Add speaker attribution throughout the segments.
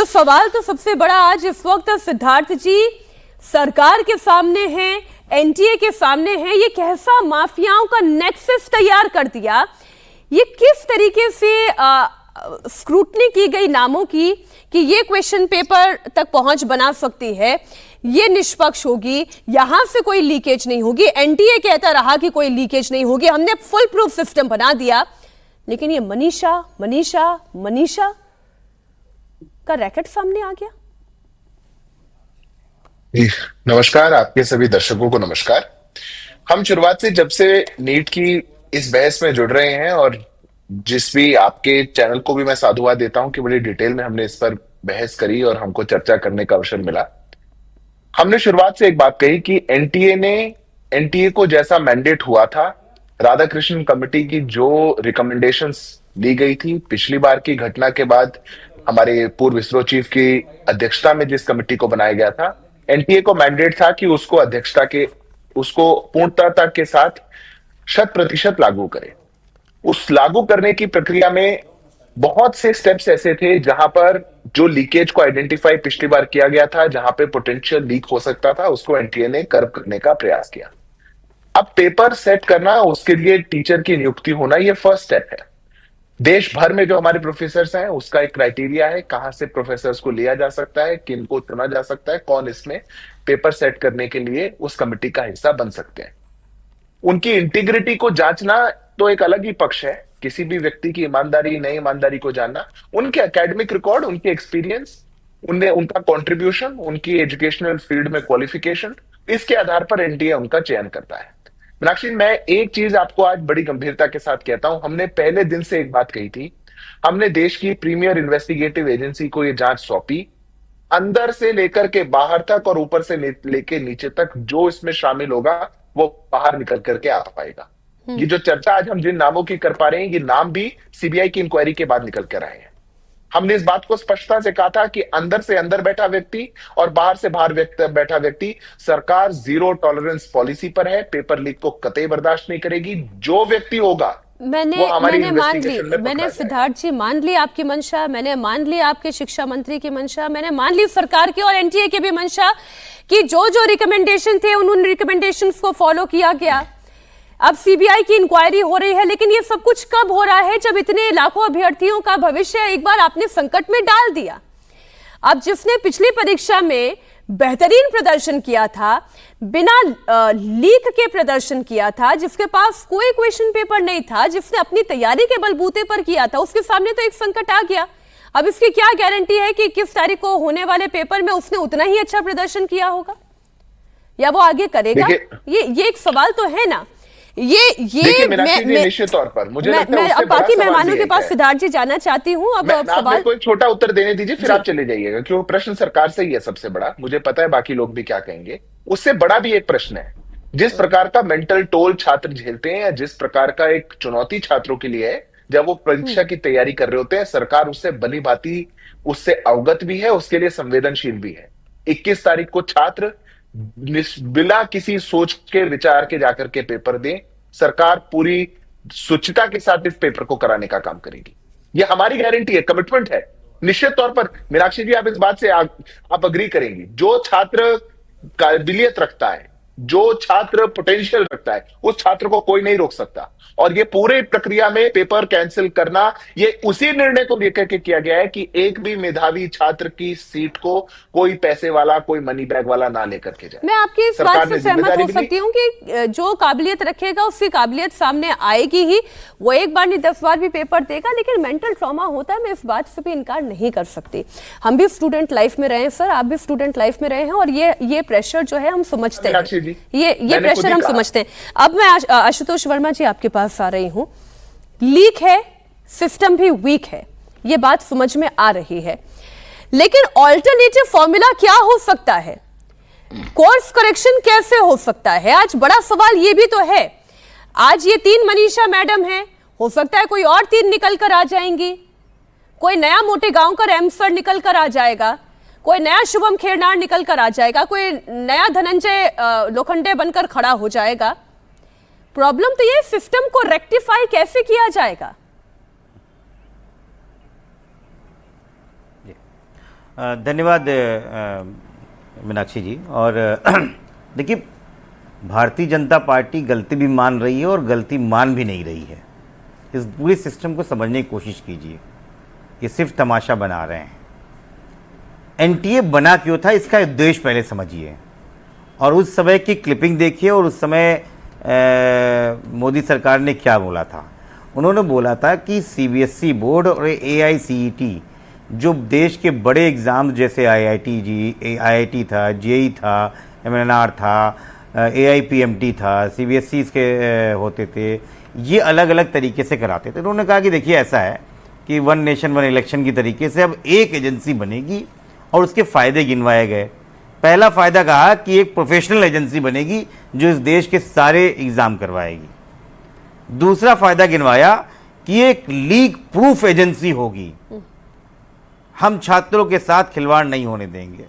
Speaker 1: तो सवाल तो सबसे बड़ा आज इस वक्त सिद्धार्थ जी सरकार के सामने है, एनटीए के सामने है। ये कैसा माफियाओं का नेक्सस तैयार कर दिया, ये किस तरीके से स्क्रूटनी की गई नामों की कि ये क्वेश्चन पेपर तक पहुंच बना सकती है, ये निष्पक्ष होगी, यहां से कोई लीकेज नहीं होगी। एनटीए कहता रहा कि कोई लीकेज नहीं होगी, हमने फुल प्रूफ सिस्टम बना दिया। लेकिन ये मनीषा मनीषा मनीषा का रैकेट सामने आ गया।
Speaker 2: जी, नमस्कार। आपके सभी दर्शकों को नमस्कार। हम शुरुआत से जब से नीट की इस बहस में जुड़ रहे हैं, और जिस भी आपके चैनल को भी मैं साधुवाद देता हूं कि बड़ी डिटेल में हमने इस पर बहस करी और हमको चर्चा करने का अवसर मिला। हमने शुरुआत से एक बात कही कि एनटीए को जैसा मैंडेट हुआ था, राधाकृष्णन कमेटी की जो रिकमेंडेशंस दी गई थी पिछली बार की घटना के बाद, हमारे पूर्व इसरो चीफ की अध्यक्षता में जिस कमेटी को बनाया गया था, एनटीए को मैंडेट था कि उसको पूर्णता के साथ 100% लागू करे। उस लागू करने की प्रक्रिया में बहुत से स्टेप्स ऐसे थे जहां पर जो लीकेज को आइडेंटिफाई पिछली बार किया गया था, जहां पे पोटेंशियल लीक हो सकता था, उसको एनटीए ने कर्व करने का प्रयास किया। अब पेपर सेट करना, उसके लिए टीचर की नियुक्ति होना, ये फर्स्ट स्टेप है। देश भर में जो हमारे प्रोफेसर्स हैं उसका एक क्राइटेरिया है, कहां से प्रोफेसर्स को लिया जा सकता है, किन को चुना जा सकता है, कौन इसमें पेपर सेट करने के लिए उस कमेटी का हिस्सा बन सकते हैं। उनकी इंटीग्रिटी को जांचना तो एक अलग ही पक्ष है, किसी भी व्यक्ति की ईमानदारी नहीं ईमानदारी को जानना, उनके एकेडमिक रिकॉर्ड, उनके एक्सपीरियंस, उनका कंट्रीब्यूशन, उनकी एजुकेशनल फील्ड में क्वालिफिकेशन, इसके आधार पर एनटीए उनका चयन करता है। मीनाक्षी, मैं एक चीज आपको आज बड़ी गंभीरता के साथ कहता हूं, हमने पहले दिन से एक बात कही थी, हमने देश की प्रीमियर इन्वेस्टिगेटिव एजेंसी को यह जांच सौंपी, अंदर से लेकर के बाहर तक और ऊपर से लेके नीचे तक जो इसमें शामिल होगा वो बाहर निकल करके आ पाएगा। ये जो चर्चा आज हम जिन नामों की कर पा रहे हैं, ये नाम भी सीबीआई की इंक्वायरी के बाद निकल कर आए हैं। हमने इस बात को स्पष्टता से कहा था कि अंदर से अंदर बैठा व्यक्ति और बाहर से बाहर बैठा व्यक्ति, सरकार जीरो टॉलरेंस पॉलिसी पर है, पेपर लीक को कतई बर्दाश्त नहीं करेगी। जो व्यक्ति होगा
Speaker 1: मैंने मान ली, मैंने सिद्धार्थ जी मान ली आपकी मंशा, मैंने मान ली आपके शिक्षा मंत्री की मंशा, मैंने मान ली सरकार की और एनटीए की भी मंशा कि जो जो रिकमेंडेशन थे उन रिकमेंडेशंस को फॉलो किया गया। अब सीबीआई की इंक्वायरी हो रही है, लेकिन ये सब कुछ कब हो रहा है? जब इतने लाखों अभ्यर्थियों का भविष्य एक बार आपने संकट में डाल दिया। अब जिसने पिछली परीक्षा में बेहतरीन प्रदर्शन किया था, बिना लीक के प्रदर्शन किया था, जिसके पास कोई क्वेश्चन पेपर नहीं था, जिसने अपनी तैयारी के बलबूते पर किया था, उसके सामने तो एक संकट आ गया। अब इसकी क्या गारंटी है कि किस तारीख को होने वाले पेपर में उसने उतना ही अच्छा प्रदर्शन किया होगा या वो आगे करेगा? ये एक सवाल तो है ना।
Speaker 2: निश्चित तौर पर मुझे लगता है
Speaker 1: अब बाकी मेहमानों के पास सिद्धार्थ जी जाना चाहती हूँ। अब
Speaker 2: सवाल कोई छोटा उत्तर देने दीजिए, फिर आप चले जाइएगा, क्योंकि प्रश्न सरकार से ही है सबसे बड़ा। मुझे पता है बाकी लोग भी क्या कहेंगे। उससे बड़ा भी एक प्रश्न है, जिस प्रकार का मेंटल टोल छात्र झेलते हैं, या जिस प्रकार का एक चुनौती छात्रों के लिए है जब वो परीक्षा की तैयारी कर रहे होते हैं, सरकार उससे भली भांति उससे अवगत भी है, उसके लिए संवेदनशील भी है। 21 तारीख को छात्र बिना किसी सोच के विचार के जाकर के पेपर दें, सरकार पूरी शुचिता के साथ इस पेपर को कराने का काम करेगी। ये हमारी गारंटी है, कमिटमेंट है। निश्चित तौर पर मीनाक्षी जी, आप इस बात से आप अग्री करेंगी, जो छात्र काबिलियत रखता है, जो छात्र पोटेंशियल रखता है, उस छात्र को कोई नहीं रोक सकता। और ये पूरे प्रक्रिया में पेपर कैंसिल करना, ये उसी निर्णय को लेकर के किया गया है कि एक भी मेधावी छात्र की सीट को कोई पैसे वाला, कोई मनी बैग वाला ना लेकर के जाए।
Speaker 1: मैं आपकी इस बात से सहमत हो सकती हूँ कि जो काबिलियत रखेगा उसकी काबिलियत सामने आएगी ही, वो एक बार नहीं 10 बार भी पेपर देगा। लेकिन मेंटल ट्रॉमा होता है, मैं इस बात से भी इनकार नहीं कर सकती। हम भी स्टूडेंट लाइफ में रहे हैं सर, आप भी स्टूडेंट लाइफ में रहे हैं, और ये प्रेशर जो है हम समझते हैं, ये प्रेशर हम समझते हैं। अब मैं आशुतोष वर्मा जी आपके पास आ रही हूं। लीक है, सिस्टम भी वीक है, ये बात समझ में आ रही है, लेकिन ऑल्टरनेटिव फॉर्मूला क्या हो सकता है? कोर्स करेक्शन कैसे हो सकता है? आज बड़ा सवाल ये भी तो है। आज ये 3 मनीषा मैडम है, हो सकता है कोई और 3 निकल कर आ जाएंगी, कोई नया मोटे गांव का रैम सर निकल कर आ जाएगा, कोई नया शुभम खेरनार निकल कर आ जाएगा, कोई नया धनंजय लोखंडे बनकर खड़ा हो जाएगा। प्रॉब्लम तो ये, सिस्टम को रेक्टिफाई कैसे किया जाएगा?
Speaker 3: धन्यवाद मीनाक्षी जी। और देखिए, भारतीय जनता पार्टी गलती भी मान रही है और गलती मान भी नहीं रही है। इस पूरे सिस्टम को समझने की कोशिश कीजिए। ये सिर्फ तमाशा बना रहे हैं। एनटीए बना क्यों था, इसका उद्देश्य पहले समझिए और उस समय की क्लिपिंग देखिए। और उस समय मोदी सरकार ने क्या बोला था। उन्होंने बोला था कि सीबीएसई बोर्ड और एआईसीईटी जो देश के बड़े एग्ज़ाम जैसे आईआईटी था, जेईई था, एमएनआर था, एआईपीएमटी था, सीबीएसई इसके होते थे, ये अलग अलग तरीके से कराते थे। उन्होंने कहा कि देखिए, ऐसा है कि वन नेशन वन इलेक्शन की तरीके से अब एक एजेंसी बनेगी और उसके फ़ायदे गिनवाए गए। पहला फ़ायदा कहा कि एक प्रोफेशनल एजेंसी बनेगी जो इस देश के सारे एग्ज़ाम करवाएगी। दूसरा फ़ायदा गिनवाया कि एक लीक प्रूफ एजेंसी होगी, हम छात्रों के साथ खिलवाड़ नहीं होने देंगे।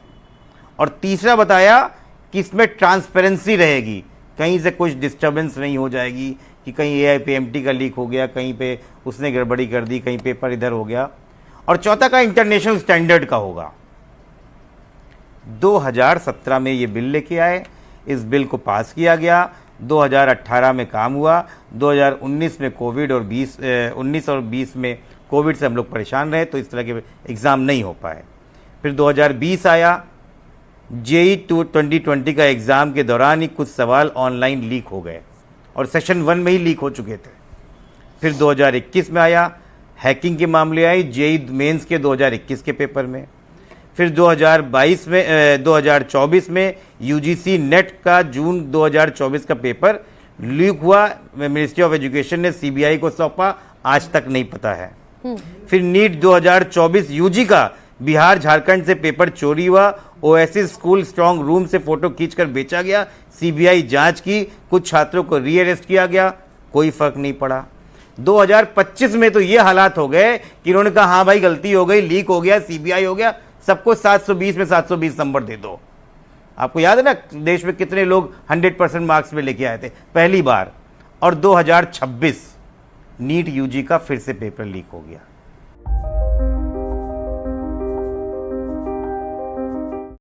Speaker 3: और तीसरा बताया कि इसमें ट्रांसपेरेंसी रहेगी, कहीं से कुछ डिस्टर्बेंस नहीं हो जाएगी कि कहीं एआईपीएमटी का लीक हो गया, कहीं पे उसने गड़बड़ी कर दी, कहीं पेपर इधर हो गया। और चौथा का इंटरनेशनल स्टैंडर्ड का होगा। 2017 में ये बिल लेके आए, इस बिल को पास किया गया, 2018 में काम हुआ, 2019 में कोविड और 19 और 20 में कोविड से हम लोग परेशान रहे तो इस तरह के एग्ज़ाम नहीं हो पाए। फिर 2020 आया, जेईई 2020 का एग्ज़ाम के दौरान ही कुछ सवाल ऑनलाइन लीक हो गए और सेशन 1 में ही लीक हो चुके थे। फिर 2021 में आया, हैकिंग के मामले आए जेईई मेंस के 2021 के पेपर में। फिर 2024 में यूजीसी नेट का जून 2024 का पेपर लीक हुआ, मिनिस्ट्री ऑफ एजुकेशन ने सीबीआई को सौंपा, आज तक नहीं पता है। फिर नीट 2024 यूजी का बिहार झारखंड से पेपर चोरी हुआ, ओएसिस स्कूल स्ट्रांग रूम से फोटो खींचकर बेचा गया, सीबीआई जांच की, कुछ छात्रों को रीअरेस्ट किया गया, कोई फर्क नहीं पड़ा। 2025 में तो ये हालात हो गए कि उन्होंने कहा हाँ भाई गलती हो गई, लीक हो गया, सीबीआई हो गया, सबको 720 में 720 नंबर दे दो। आपको याद है ना देश में कितने लोग 100% मार्क्स में लेके आए थे पहली बार। और 2026 नीट यूजी का फिर से पेपर लीक हो गया।